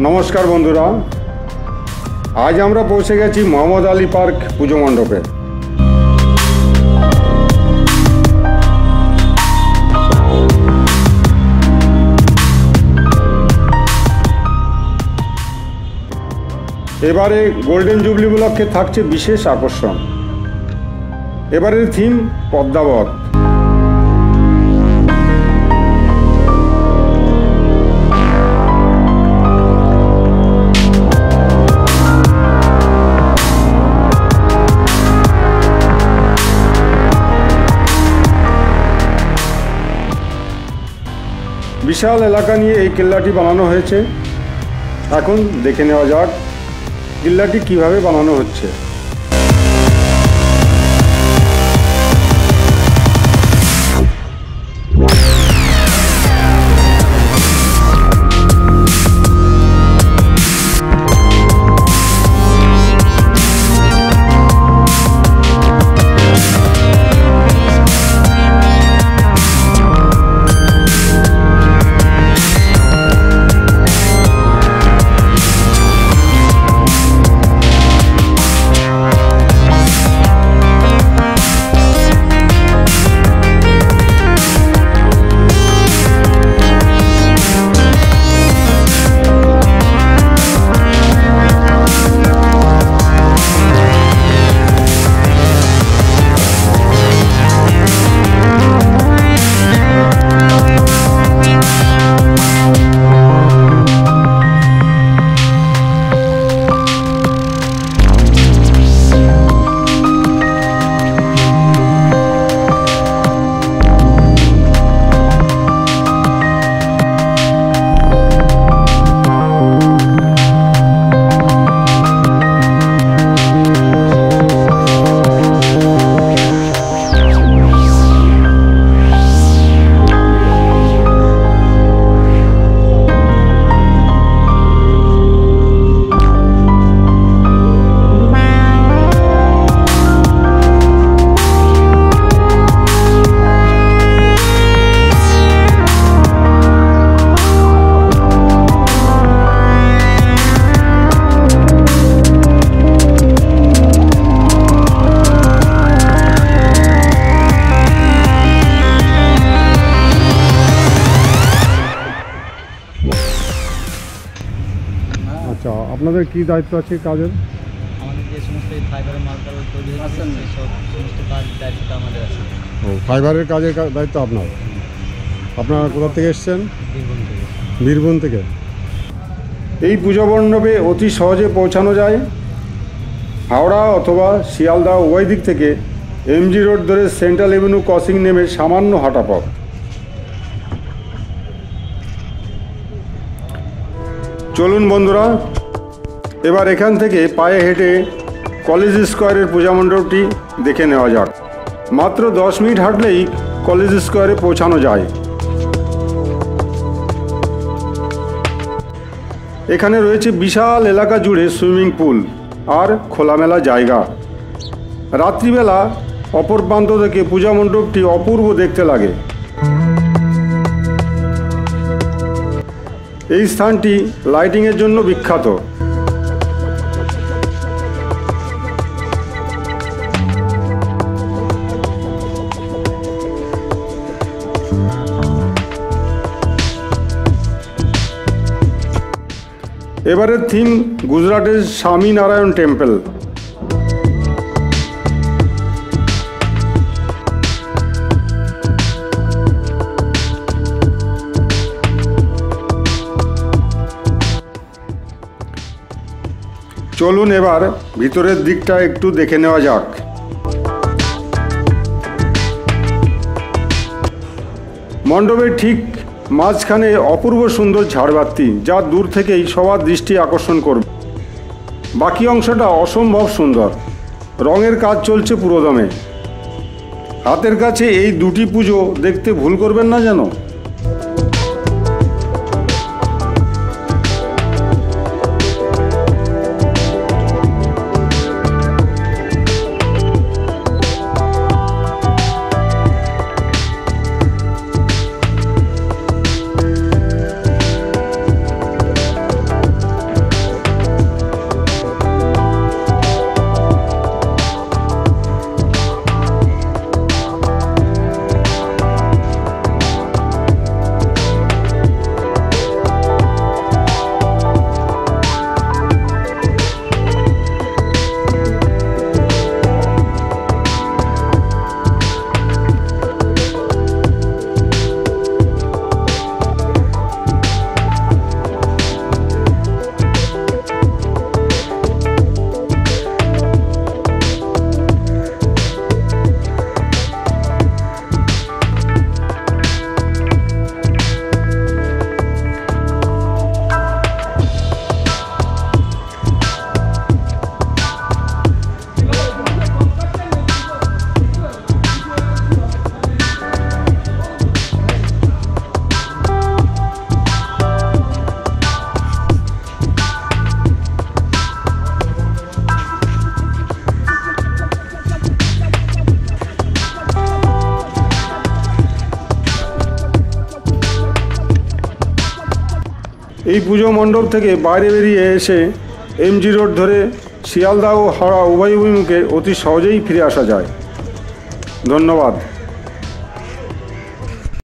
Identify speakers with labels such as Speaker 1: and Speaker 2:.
Speaker 1: नमस्कार बंधुरा आज আমরা পৌঁছে গেছি মোহাম্মদ আলী পার্ক পুজো মণ্ডপে। এবারে গোল্ডেন জুবলি উপলক্ষে থাকছে বিশেষ আকর্ষণ। এবারের থিম পদ্মাবত। বিশাল এলাকা নিয়ে এই কেল্লাটি বানানো হয়েছে। এখন দেখে নেওয়া যাক কেল্লাটি কিভাবে বানানো হচ্ছে। আচ্ছা, আপনাদের কি দায়িত্ব আছে কাজের?
Speaker 2: আমাদের যে সমস্ত ফাইবারের মালগুলো তৈরি হচ্ছে সব সমস্ত কাজ দায়িত্ব আমাদের আছে।
Speaker 1: ও, ফাইবারের কাজের দায়িত্ব আপনার? আপনারা কোথা থেকে এসেছেন? বীরভূম থেকে। এই পুজো মণ্ডপে অতি সহজে পৌঁছানো যায়। হাওড়া অথবা শিয়ালদা উভয় দিক থেকে এমজি রোড ধরে সেন্ট্রাল এভিনিউ ক্রসিং নেমে সামান্য হাঁটা পথ। চলুন বন্ধুরা, এবার এখান থেকে পায়ে হেঁটে কলেজ স্কোয়ারের পূজা মণ্ডপটি দেখে নেওয়া যাক। মাত্র 10 মিনিট হাঁটলেই কলেজ স্কোয়ারে পৌঁছানো যায়। এখানে রয়েছে বিশাল এলাকা জুড়ে সুইমিং পুল আর খোলামেলা জায়গা। রাত্রিবেলা অপর প্রান্ত থেকে পূজা মণ্ডপটি অপূর্ব দেখতে লাগে। এই স্থানটি লাইটিংয়ের জন্য বিখ্যাত। এবারের থিম গুজরাটের স্বামীনারায়ণ টেম্পল। চলুন এবার ভিতরের দিকটা একটু দেখে নেওয়া যাক। মণ্ডপের ঠিক মাঝখানে অপূর্ব সুন্দর ঝাড়বাতি, যা দূর থেকেই সবার দৃষ্টি আকর্ষণ করবে। বাকি অংশটা অসম্ভব সুন্দর। রঙের কাজ চলছে পুরোদমে। হাতের কাছে এই দুটি পুজো দেখতে ভুল করবেন না যেন। এই পুজো মণ্ডপ থেকে বাইরে বেরিয়ে এসে এমজি রোড ধরে শিয়ালদা ও হাওড়া উভয় অভিমুখে অতি সহজেই ফিরে আসা যায়। ধন্যবাদ।